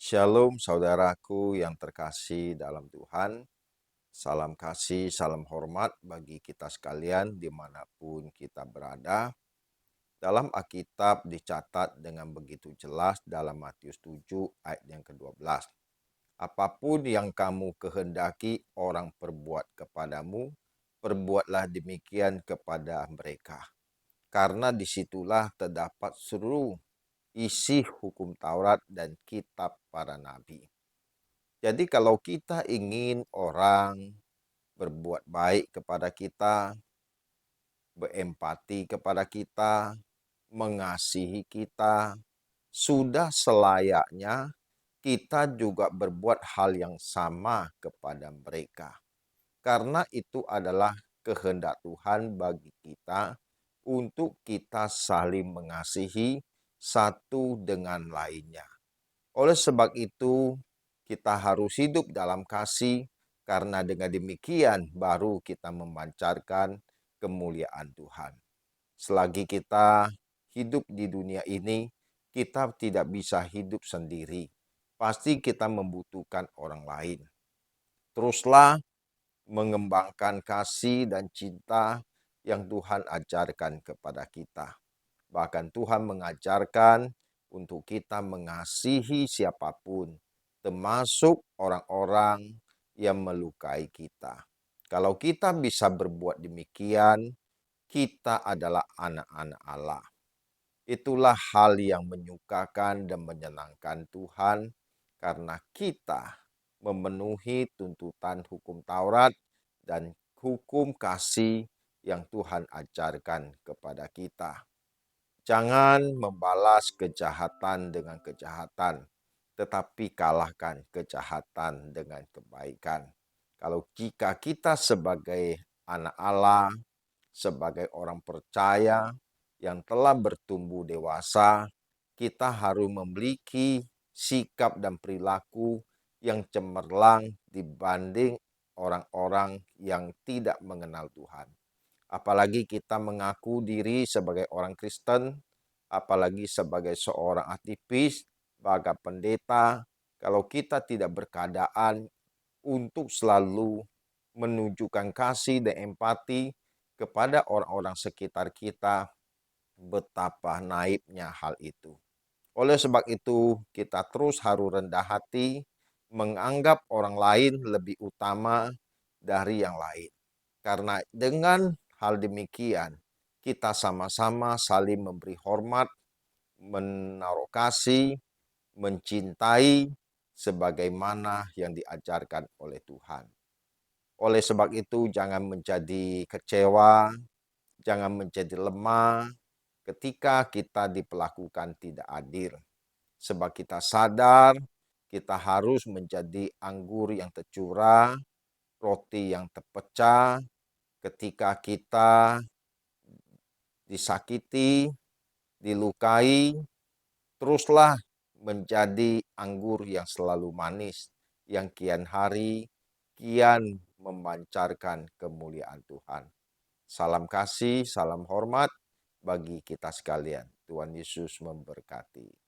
Shalom saudaraku yang terkasih dalam Tuhan. Salam kasih, salam hormat bagi kita sekalian dimanapun kita berada. Dalam Alkitab dicatat dengan begitu jelas dalam Matius 7 ayat yang ke-12. Apapun yang kamu kehendaki orang perbuat kepadamu, perbuatlah demikian kepada mereka. Karena disitulah terdapat seluruh isi hukum Taurat dan kitab para nabi. Jadi kalau kita ingin orang berbuat baik kepada kita, berempati kepada kita, mengasihi kita, sudah selayaknya kita juga berbuat hal yang sama kepada mereka. Karena itu adalah kehendak Tuhan bagi kita untuk kita saling mengasihi satu dengan lainnya. Oleh sebab itu, kita harus hidup dalam kasih, karena dengan demikian baru kita memancarkan kemuliaan Tuhan. Selagi kita hidup di dunia ini, kita tidak bisa hidup sendiri. Pasti kita membutuhkan orang lain. Teruslah mengembangkan kasih dan cinta yang Tuhan ajarkan kepada kita. Bahkan Tuhan mengajarkan untuk kita mengasihi siapapun, termasuk orang-orang yang melukai kita. Kalau kita bisa berbuat demikian, kita adalah anak-anak Allah. Itulah hal yang menyukakan dan menyenangkan Tuhan, karena kita memenuhi tuntutan hukum Taurat dan hukum kasih yang Tuhan ajarkan kepada kita. Jangan membalas kejahatan dengan kejahatan, tetapi kalahkan kejahatan dengan kebaikan. Kalau jika kita sebagai anak Allah, sebagai orang percaya yang telah bertumbuh dewasa, kita harus memiliki sikap dan perilaku yang cemerlang dibanding orang-orang yang tidak mengenal Tuhan. Apalagi kita mengaku diri sebagai orang Kristen, apalagi sebagai seorang aktivis, sebagai pendeta, kalau kita tidak berkeadaan untuk selalu menunjukkan kasih dan empati kepada orang-orang sekitar kita, betapa naibnya hal itu. Oleh sebab itu, kita terus harus rendah hati, menganggap orang lain lebih utama dari yang lain. Karena dengan hal demikian, kita sama-sama saling memberi hormat, menaruh kasih, mencintai sebagaimana yang diajarkan oleh Tuhan. Oleh sebab itu, jangan menjadi kecewa, jangan menjadi lemah ketika kita diperlakukan tidak adil. Sebab kita sadar kita harus menjadi anggur yang tercurah, roti yang terpecah ketika kita disakiti, dilukai, teruslah menjadi anggur yang selalu manis, yang kian hari kian memancarkan kemuliaan Tuhan. Salam kasih, salam hormat bagi kita sekalian. Tuhan Yesus memberkati.